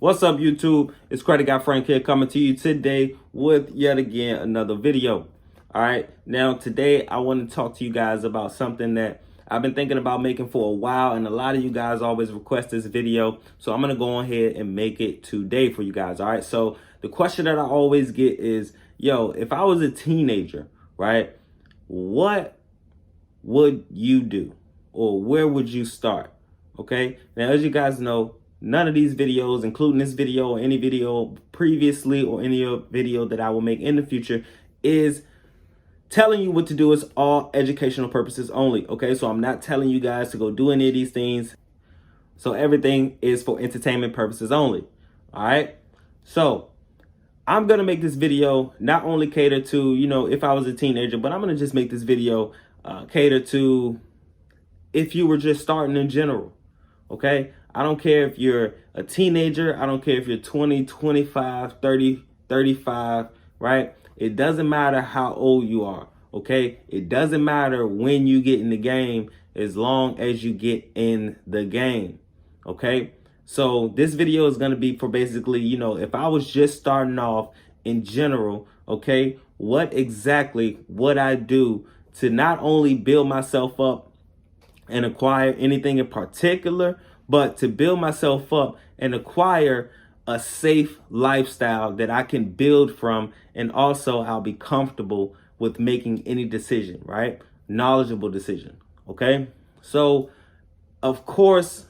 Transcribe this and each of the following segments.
What's up, YouTube? It's Credit Guy Frank here, coming to you today with yet again another video. All right, now today I want to talk to you guys about something that I've been thinking about making for a while, and a lot of you guys always request this video, so I'm gonna go ahead and make it today for you guys. All right, so the question that I always get is, yo, if I was a teenager, right, what would you do, or where would you start? Okay, now as you guys know, none of these videos, including this video or any video previously or any video that I will make in the future, is telling you what to do. Is all educational purposes only. Okay, so I'm not telling you guys to go do any of these things. So everything is for entertainment purposes only. All right, so I'm gonna make this video not only cater to, you know, if I was a teenager, but I'm gonna just make this video cater to if you were just starting in general. Okay, I don't care if you're a teenager. I don't care if you're 20, 25, 30, 35, right? It doesn't matter how old you are, okay? It doesn't matter when you get in the game as long as you get in the game, okay? So this video is going to be for basically, you know, if I was just starting off in general, okay, what exactly would I do to not only build myself up and acquire anything in particular, but to build myself up and acquire a safe lifestyle that I can build from, and also I'll be comfortable with making any decision, right? Knowledgeable decision, okay? So, of course,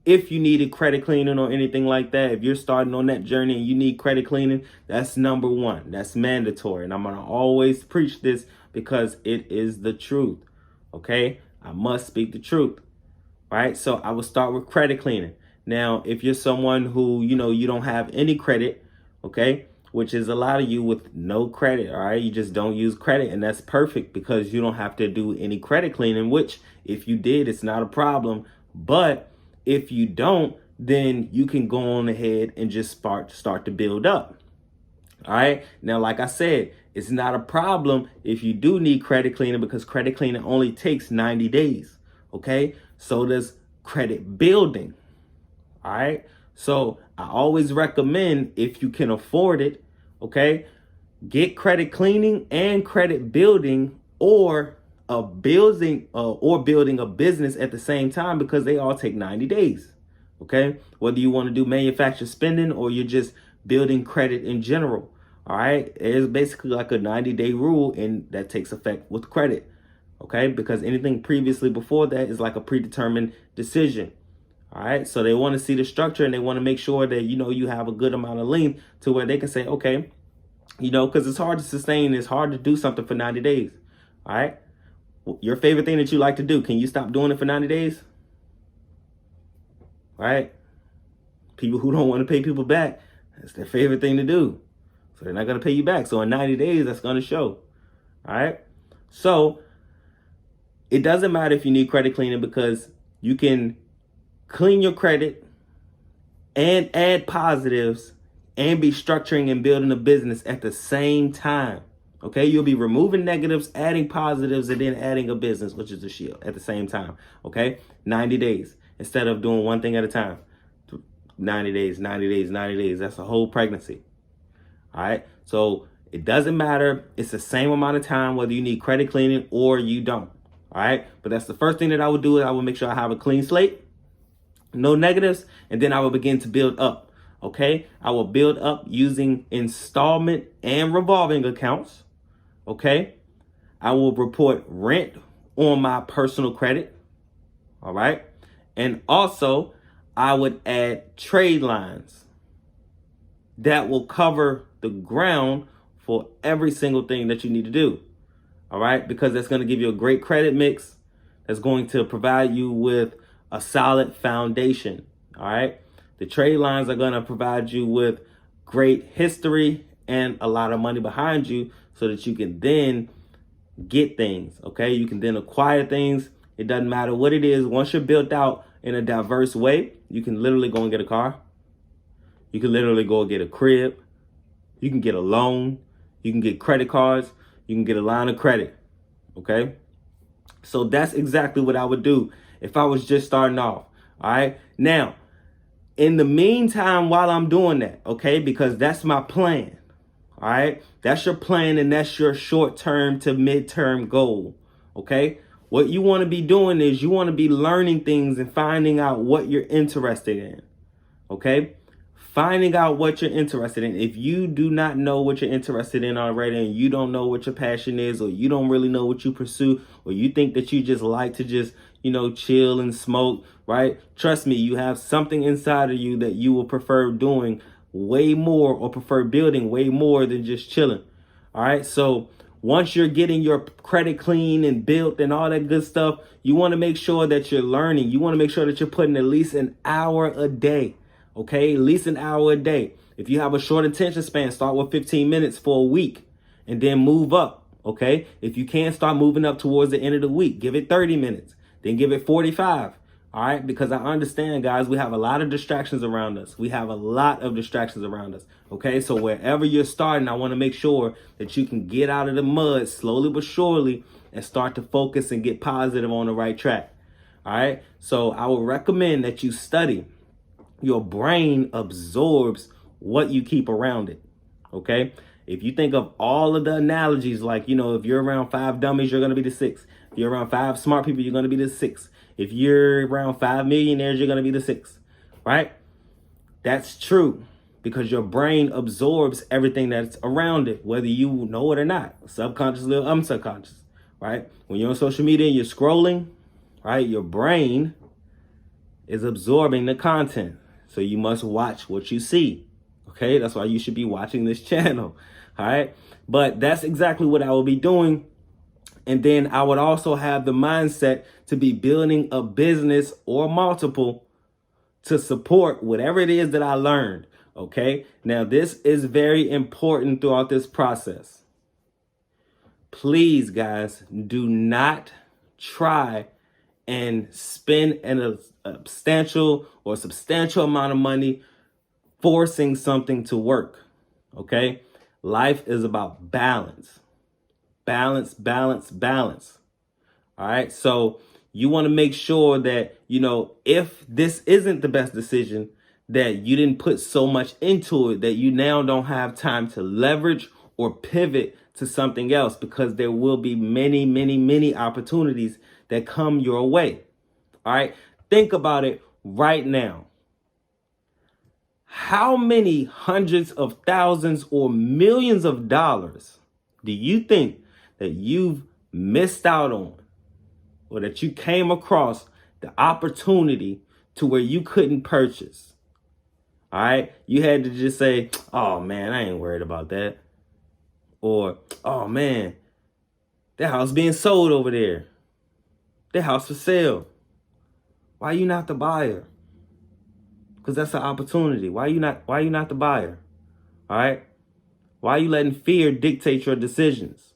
if you needed credit cleaning or anything like that, if you're starting on that journey and you need credit cleaning, that's number one. That's mandatory. And I'm going to always preach this because it is the truth, okay? I must speak the truth, right? So I would start with credit cleaning. Now, if you're someone who, you know, you don't have any credit, okay, which is a lot of you with no credit, all right? You just don't use credit, and that's perfect because you don't have to do any credit cleaning, which if you did, it's not a problem. But if you don't, then you can go on ahead and just start to build up. All right. Now, like I said, it's not a problem if you do need credit cleaning, because credit cleaning only takes 90 days. Okay. So does credit building. All right. So I always recommend, if you can afford it, okay, get credit cleaning and credit building, or building a business at the same time, because they all take 90 days. Okay. Whether you want to do manufactured spending or you're just building credit in general. All right. It's basically like a 90-day rule, and that takes effect with credit. Okay. Because anything previously before that is like a predetermined decision. All right. So they want to see the structure, and they want to make sure that, you know, you have a good amount of length to where they can say, okay, you know, because it's hard to sustain. It's hard to do something for 90 days. All right. Your favorite thing that you like to do, can you stop doing it for 90 days? Right? People who don't want to pay people back, that's their favorite thing to do. So they're not going to pay you back. So in 90 days, that's going to show. All right. So it doesn't matter if you need credit cleaning, because you can clean your credit and add positives and be structuring and building a business at the same time. Okay. You'll be removing negatives, adding positives, and then adding a business, which is a shield, at the same time. Okay. 90 days instead of doing one thing at a time. 90 days, 90 days, 90 days. That's a whole pregnancy. All right. So it doesn't matter. It's the same amount of time whether you need credit cleaning or you don't. All right. But that's the first thing that I would do. I would make sure I have a clean slate, no negatives, and then I will begin to build up. Okay. I will build up using installment and revolving accounts. Okay. I will report rent on my personal credit. All right. And also, I would add trade lines that will cover the ground for every single thing that you need to do. All right. Because that's going to give you a great credit mix. That's going to provide you with a solid foundation. All right. The trade lines are going to provide you with great history and a lot of money behind you, so that you can then get things. Okay. You can then acquire things. It doesn't matter what it is. Once you're built out in a diverse way, you can literally go and get a car. You can literally go and get a crib. You can get a loan. You can get credit cards. You can get a line of credit. Okay. So that's exactly what I would do if I was just starting off. All right. Now, In the meantime, while I'm doing that, okay, because that's my plan. All right, that's your plan, and that's your short-term to mid-term goal. Okay, what you want to be doing is you want to be learning things and finding out what you're interested in. Okay, finding out what you're interested in. If you do not know what you're interested in already, and you don't know what your passion is, or you don't really know what you pursue, or you think that you just like to just, chill and smoke, right? Trust me, you have something inside of you that you will prefer doing way more, or prefer building way more than just chilling. All right. So once you're getting your credit clean and built and all that good stuff, you want to make sure that you're learning. You want to make sure that you're putting at least an hour a day. Okay, at least an hour a day. If you have a short attention span, start with 15 minutes for a week and then move up. Okay, if you can, start moving up towards the end of the week. Give it 30 minutes, then give it 45. All right, because I understand, guys, we have a lot of distractions around us. We have a lot of distractions around us. Okay, so wherever you're starting, I want to make sure that you can get out of the mud slowly but surely and start to focus and get positive on the right track. All right, so I would recommend that you study. Your brain absorbs what you keep around it. Okay, if you think of all of the analogies, like, if you're around 5 dummies, you're going to be the 6. If you're around 5 smart people, you're going to be the 6. If you're around 5 millionaires, you're going to be the 6, right? That's true, because your brain absorbs everything that's around it, whether you know it or not, subconsciously or unsubconscious, right? When you're on social media and you're scrolling, right, your brain is absorbing the content. So you must watch what you see. Okay, that's why you should be watching this channel. All right, but that's exactly what I will be doing. And then I would also have the mindset to be building a business or multiple to support whatever it is that I learned. Okay, now this is very important throughout this process. Please, guys, do not try and spend a substantial amount of money forcing something to work. Okay, life is about balance. Balance. All right, so you want to make sure that, if this isn't the best decision, that you didn't put so much into it that you now don't have time to leverage or pivot to something else, because there will be many opportunities that come your way. All right, think about it right now. How many hundreds of thousands or millions of dollars do you think that you've missed out on, or that you came across the opportunity to where you couldn't purchase? All right, you had to just say, oh man, I ain't worried about that. Or, oh man, that house being sold over there. That house for sale. Why are you not the buyer? Because that's an opportunity. Why are you not the buyer? All right. Why are you letting fear dictate your decisions?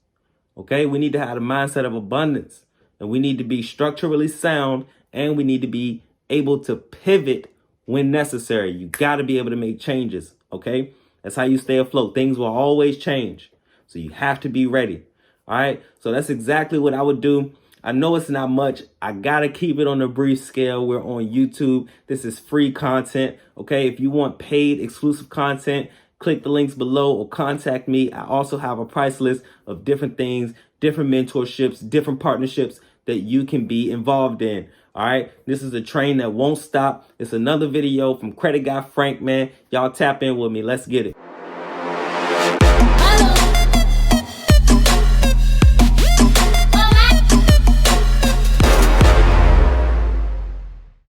Okay. We need to have a mindset of abundance, and we need to be structurally sound, and we need to be able to pivot when necessary. You got to be able to make changes. Okay. That's how you stay afloat. Things will always change. So you have to be ready. All right. So that's exactly what I would do. I know it's not much. I got to keep it on a brief scale. We're on YouTube. This is free content. Okay. If you want paid exclusive content, click the links below or contact me. I also have a price list of different things, different mentorships, different partnerships that you can be involved in. All right. This is a train that won't stop. It's another video from Credit Guy Frank, man. Y'all tap in with me. Let's get it.